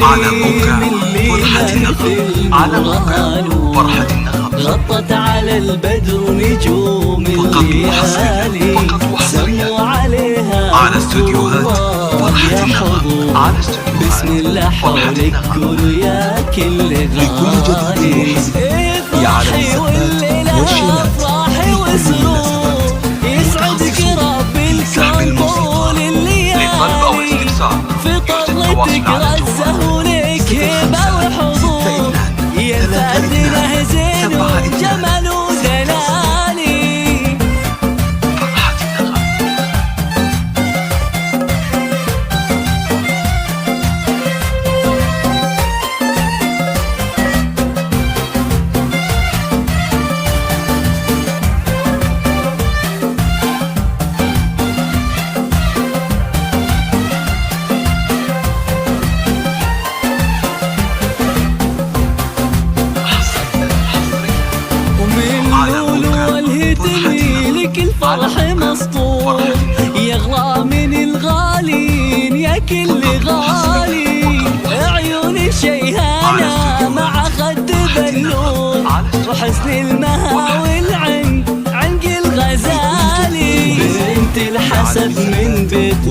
على موقع فرحة النغم. على موقع فرحة النغم غطت على البدر نجوم الليالي، سموا عليها على استوديوهات فرحة النغم. على استوديوهات بسم الله حولك كل يا كل غالي. افرحي والليلة افراحي وسرور، يسعدك رب الكون طول الليالي، في طلتك رزه ولك هبة وحضور، يا فاتنه زين وجمال ودلالي. الفرح مسطور يغلى من الغالين يا كل غالي، عيون شيهانة مع خد بلور، وحسن المهاول عنق الغزالي، بنت الحسب من بيت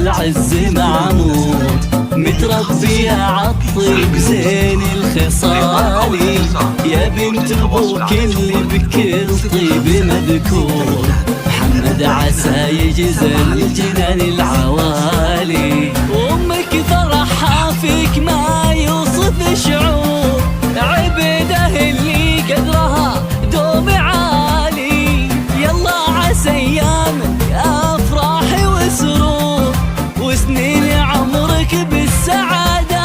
العز معمود، متربية عالطيب زين الخصالي، يا بنت ابوك اللي بكل طيب مذكور، محمد عسى يجزى الجنان العوالي، وامك فرحها فيك ما يوصف شعور، عبيده اللي قدرها دوم عالي، يلا عسى ايامك افراح وسرور، وسنين عمرك بالسعاده